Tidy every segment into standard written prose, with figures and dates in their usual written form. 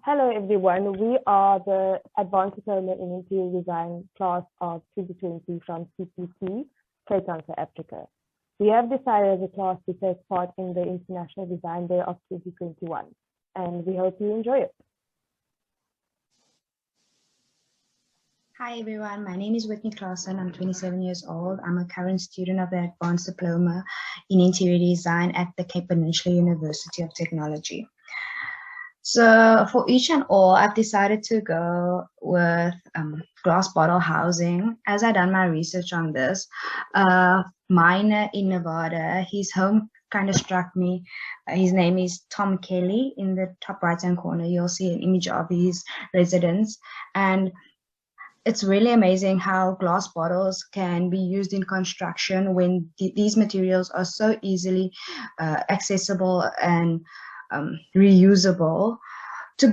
Hello everyone, we are the Advanced Diploma in Interior Design class of 2020 from CPT, Cape Town, South Africa. We have decided as a class to take part in the International Design Day of 2021, and we hope you enjoy it. Hi everyone, my name is Whitney Clausen. I'm 27 years old. I'm a current student of the Advanced Diploma in Interior Design at the Cape Peninsula University of Technology. So for each and all, I've decided to go with glass bottle housing. As I done my research on this, miner in Nevada, his home kind of struck me. His name is Tom Kelly. In the top right-hand corner, you'll see an image of his residence. And it's really amazing how glass bottles can be used in construction when these materials are so easily accessible and reusable. To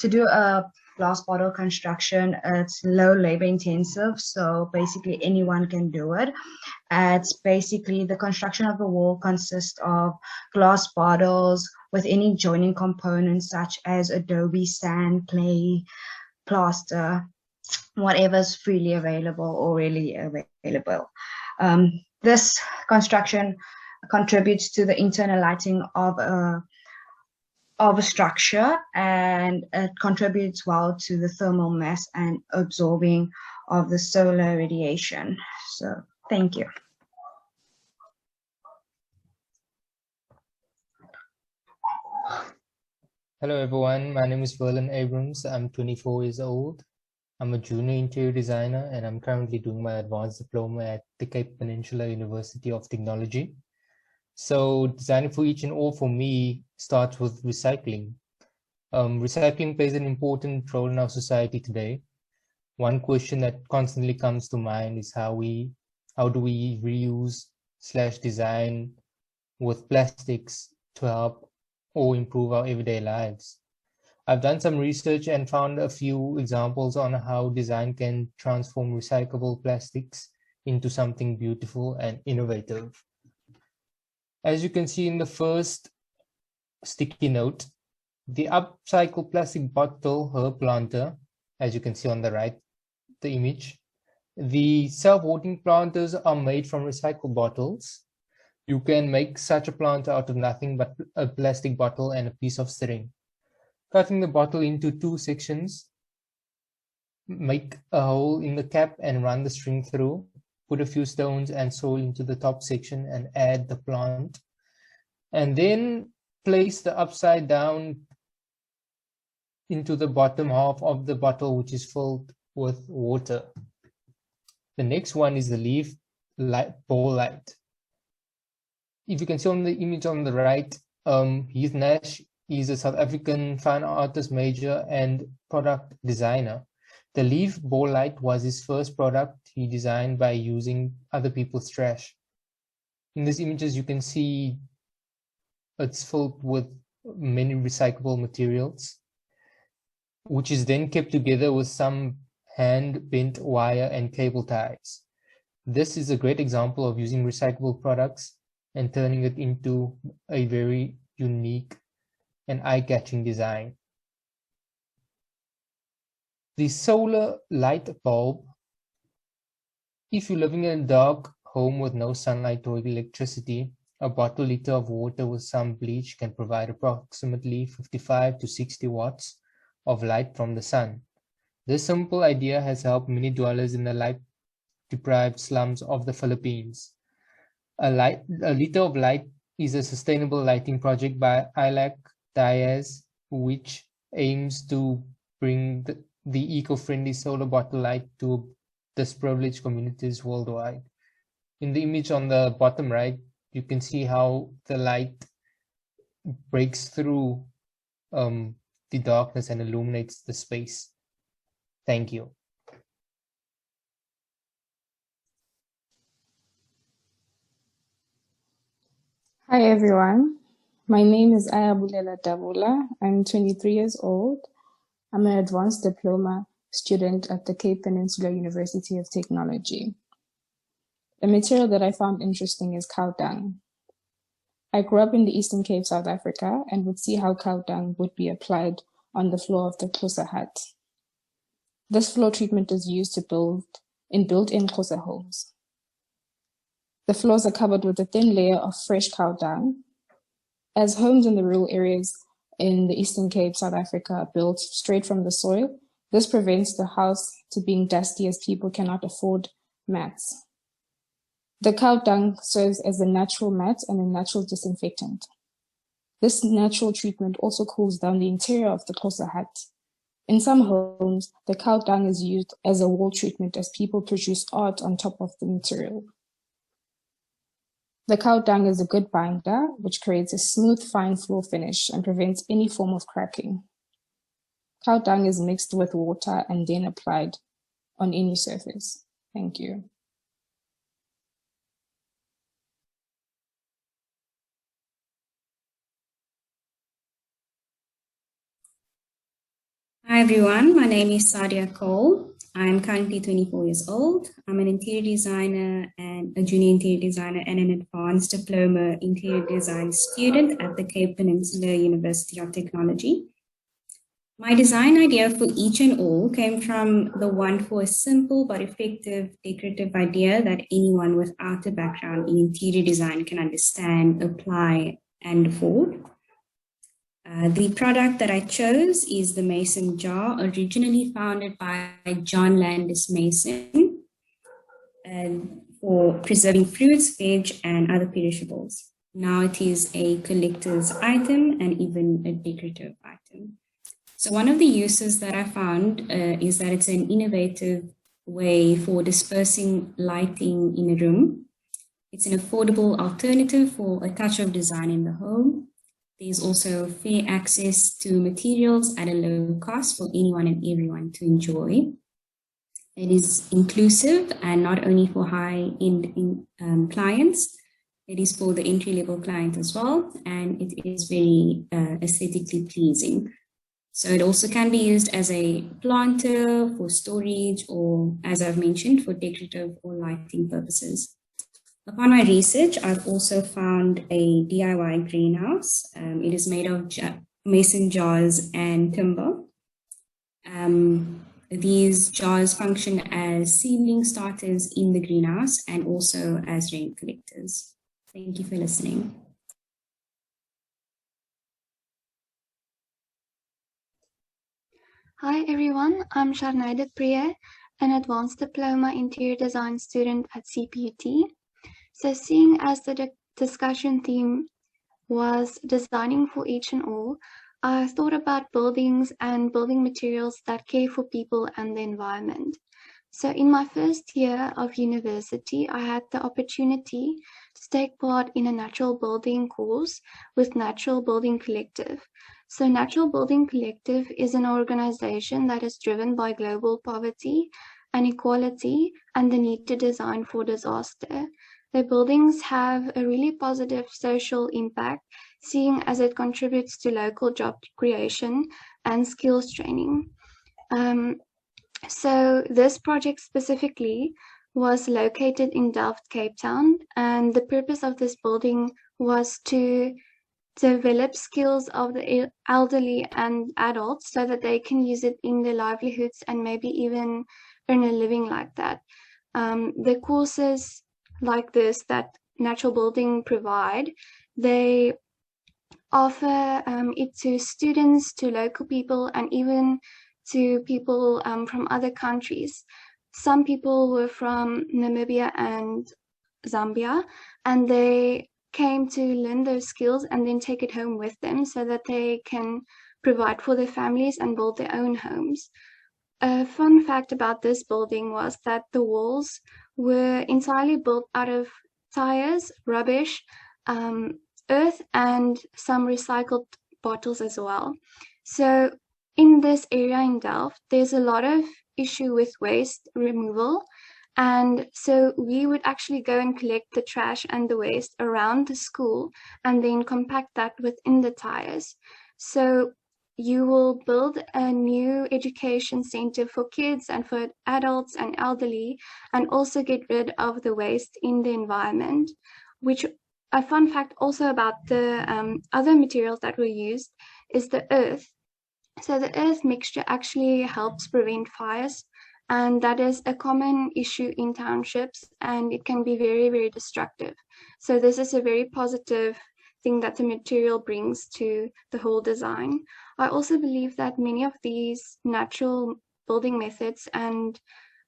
do a glass bottle construction, it's low labor intensive, so basically anyone can do it. It's basically the construction of the wall consists of glass bottles with any joining components such as Adobe, sand, clay, plaster, whatever's freely available or really available. This construction contributes to the internal lighting of a structure, and it contributes well to the thermal mass and absorbing of the solar radiation. So thank you. Hello everyone, my name is Verlin Abrams. I'm 24 years old. I'm a junior interior designer and I'm currently doing my advanced diploma at the Cape Peninsula University of Technology. So designing for each and all for me starts with recycling. Recycling plays an important role in our society today. One question that constantly comes to mind is how do we reuse/design with plastics to help or improve our everyday lives. I've done some research and found a few examples on how design can transform recyclable plastics into something beautiful and innovative. As you can see in the first sticky note, the upcycled plastic bottle herb planter, as you can see on the right, the image. The self-watering planters are made from recycled bottles. You can make such a planter out of nothing but a plastic bottle and a piece of string. Cutting the bottle into two sections, make a hole in the cap and run the string through. Put a few stones and soil into the top section and add the plant. And then place the upside down into the bottom half of the bottle, which is filled with water. The next one is the leaf ball light. If you can see on the image on the right, Heath Nash is a South African fine artist major and product designer. The leaf ball light was his first product he designed by using other people's trash. In these images, you can see it's filled with many recyclable materials, which is then kept together with some hand-bent wire and cable ties. This is a great example of using recyclable products and turning it into a very unique and eye-catching design. The solar light bulb. If you're living in a dark home with no sunlight or electricity, a bottle liter of water with some bleach can provide approximately 55 to 60 watts of light from the sun. This simple idea has helped many dwellers in the light-deprived slums of the Philippines. A liter of light is a sustainable lighting project by Ilac Diaz, which aims to bring the eco-friendly solar bottle light to disprivileged communities worldwide. In the image on the bottom right, you can see how the light breaks through the darkness and illuminates the space. Thank you. Hi everyone, my name is Ayabulela. I'm 23 years old. I'm an advanced diploma student at the Cape Peninsula University of Technology. The material that I found interesting is cow dung. I grew up in the Eastern Cape, South Africa, and would see how cow dung would be applied on the floor of the Xhosa hut. This floor treatment is used to built-in Xhosa homes. The floors are covered with a thin layer of fresh cow dung. As homes in the rural areas in the Eastern Cape, South Africa, are built straight from the soil, this prevents the house to being dusty as people cannot afford mats. The cow dung serves as a natural mat and a natural disinfectant. This natural treatment also cools down the interior of the Xhosa hut. In some homes, the cow dung is used as a wall treatment as people produce art on top of the material. The cow dung is a good binder, which creates a smooth, fine floor finish and prevents any form of cracking. Cow dung is mixed with water and then applied on any surface. Thank you. Hi everyone, my name is Sadiyah Cole. I'm currently 24 years old. I'm an interior designer and a junior interior designer and an advanced diploma interior design student at the Cape Peninsula University of Technology. My design idea for each and all came from the want for a simple but effective decorative idea that anyone without a background in interior design can understand, apply, and afford. The product that I chose is the mason jar, originally founded by John Landis Mason for preserving fruits, veg, and other perishables. Now it is a collector's item and even a decorative item. So one of the uses that I found is that it's an innovative way for dispersing lighting in a room. It's an affordable alternative for a touch of design in the home. There's also fair access to materials at a low cost for anyone and everyone to enjoy. It is inclusive and not only for high-end clients, it is for the entry-level client as well, and it is very aesthetically pleasing. So it also can be used as a planter for storage or, as I've mentioned, for decorative or lighting purposes. Upon my research, I've also found a DIY greenhouse. It is made of mason jars and timber. These jars function as seedling starters in the greenhouse and also as rain collectors. Thank you for listening. Hi everyone, I'm Sharnaida Priya, an advanced diploma interior design student at CPUT. So seeing as the discussion theme was designing for each and all, I thought about buildings and building materials that care for people and the environment. So in my first year of university, I had the opportunity to take part in a natural building course with Natural Building Collective. So Natural Building Collective is an organization that is driven by global poverty and equality and the need to design for disaster. Their buildings have a really positive social impact, seeing as it contributes to local job creation and skills training. So this project specifically was located in Delft, Cape Town, and the purpose of this building was to develop skills of the elderly and adults so that they can use it in their livelihoods and maybe even earn a living like that. The courses like this that Natural Building provide, they offer it to students, to local people, and even to people from other countries. Some people were from Namibia and Zambia, and they came to learn those skills and then take it home with them so that they can provide for their families and build their own homes. A fun fact about this building was that the walls were entirely built out of tires, rubbish, earth, and some recycled bottles as well. So in this area in Delft, there's a lot of issue with waste removal. And so we would actually go and collect the trash and the waste around the school and then compact that within the tires. So you will build a new education center for kids and for adults and elderly, and also get rid of the waste in the environment. Which a fun fact also about the other materials that were used is the earth. So the earth mixture actually helps prevent fires, and that is a common issue in townships, and it can be very, very destructive. So this is a very positive thing that the material brings to the whole design. I also believe that many of these natural building methods and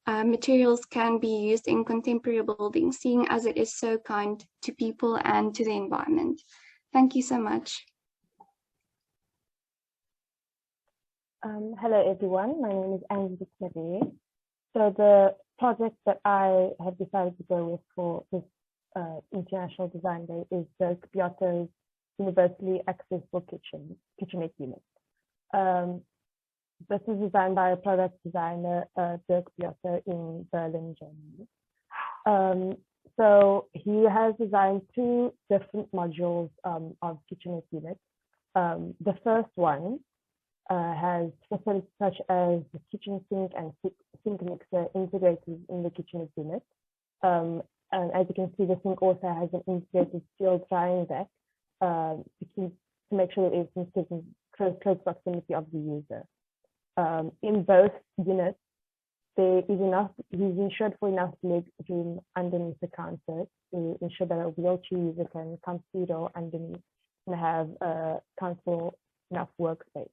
materials can be used in contemporary buildings, seeing as it is so kind to people and to the environment. Thank you so much. Hello everyone, my name is Ongi. So the project that I have decided to go with for this International Design Day is the Kyoto's Universally Accessible Kitchenette Unit. This is designed by a product designer, Dirk Piotr, in Berlin, Germany. So he has designed two different modules of kitchenette units. The first one has facilities such as the kitchen sink and sink mixer integrated in the kitchenette unit. And as you can see, the sink also has an integrated steel drying rack to make sure that everything's taken close proximity of the user. In both units, there is enough, he's ensured for enough leg room underneath the counter to ensure that a wheelchair user can come through the door underneath and have comfortable enough workspace.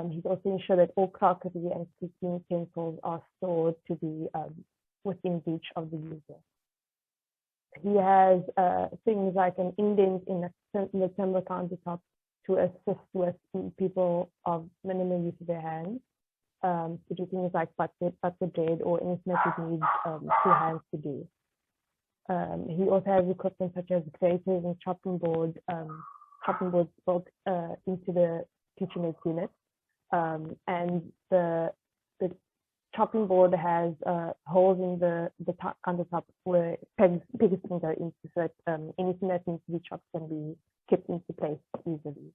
He's also ensured that all crockery and cooking utensils are stored to be within reach of the user. He has things like an indent in the timber countertop to assist with people of minimal use of their hands, to do things like butter bread or anything that you need two hands to do. He also has equipment such as graters and chopping boards built into the kitchenette unit. And the chopping board has holes in the countertop where pegs can go into, so that anything that needs to be chopped can be kept into place easily.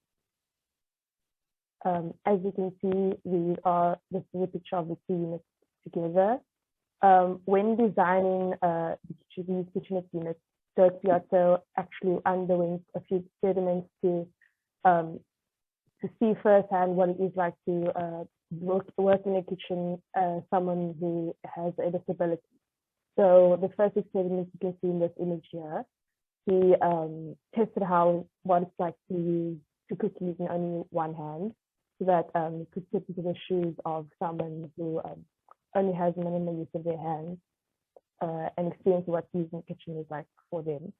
As you can see, this is a picture of the two units together. When designing these kitchenette units, Dirk Piotr actually underwent a few experiments to see firsthand what it is like to work in a kitchen as someone who has a disability. So the first experiment you can see in this image here, he tested what it's like to cook using only one hand, so that you could fit into the shoes of someone who only has minimal use of their hands and experience what using the kitchen is like for them.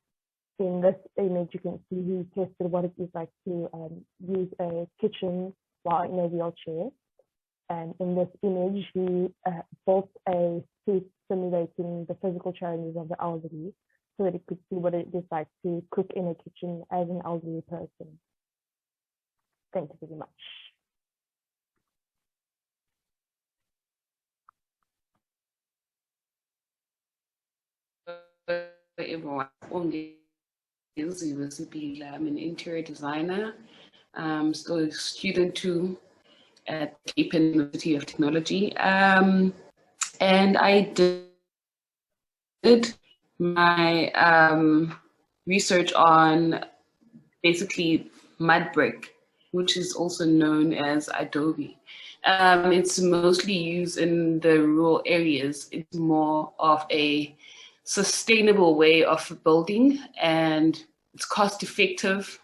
In this image, you can see he tested what it is like to use a kitchen while in a wheelchair. And in this image, he built a suit simulating the physical challenges of the elderly, so that he could see what it is like to cook in a kitchen as an elderly person. Thank you very much. Everyone, Ongi. I'm an interior designer, still a student too at the Peninsula of Technology. And I did my research on basically mud brick, which is also known as Adobe. It's mostly used in the rural areas. It's more of a sustainable way of building, and it's cost effective,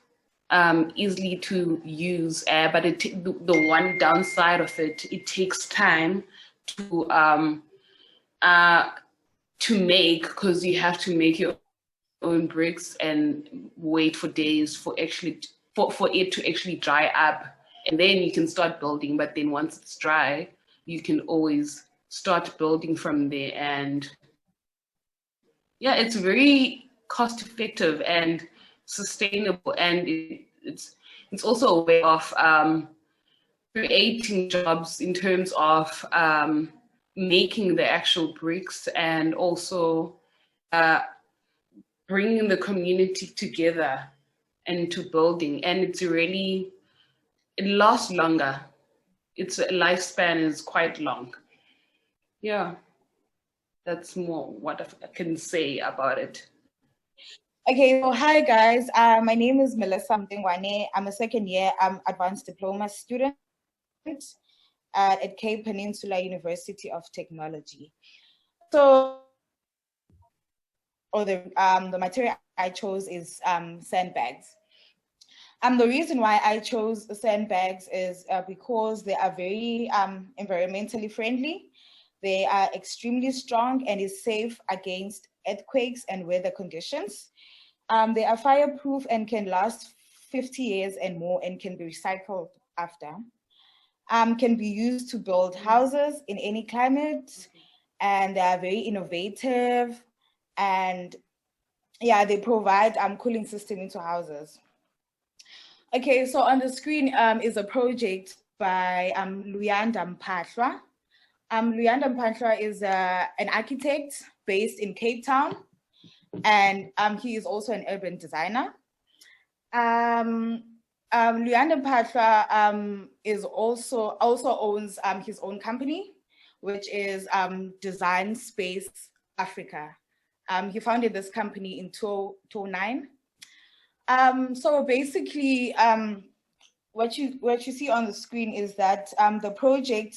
easily to use, but the one downside of it takes time to make, because you have to make your own bricks and wait for days for it to actually dry up, and then you can start building. But then once it's dry, you can always start building from there. And yeah, it's very cost effective and sustainable, and it's also a way of creating jobs in terms of making the actual bricks, and also bringing the community together into building. And it lasts longer. Its lifespan is quite long. Yeah. That's more what I can say about it. Okay, so hi guys. My name is Melissa Mdingwane. I'm a second year advanced diploma student. at Cape Peninsula University of Technology. So, the material I chose is sandbags. The reason why I chose sandbags is because they are very environmentally friendly. They are extremely strong and is safe against earthquakes and weather conditions. They are fireproof and can last 50 years and more and can be recycled after. Can be used to build houses in any climate, and they are very innovative, and yeah, they provide cooling system into houses. Okay, so on the screen is a project by Luyanda Mpahlwa. Luyanda Mpahlwa is an architect based in Cape Town, and he is also an urban designer. Luyanda Mpahlwa is also owns his own company, which is Design Space Africa. He founded this company in 2009. So basically, what you see on the screen is that the project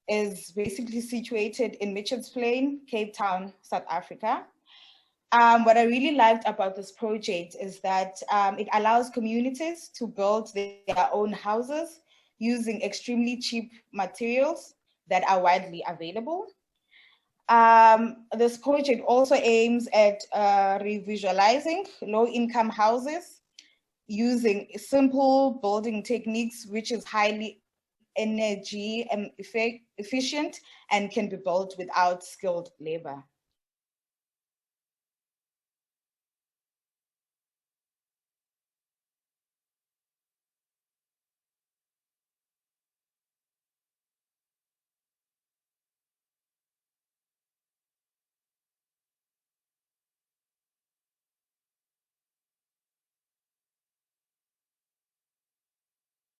is basically situated in Mitchells Plain, Cape Town, South Africa. What I really liked about this project is that it allows communities to build their own houses using extremely cheap materials that are widely available. This project also aims at revisualizing low-income houses using simple building techniques, which is highly energy efficient and can be built without skilled labor.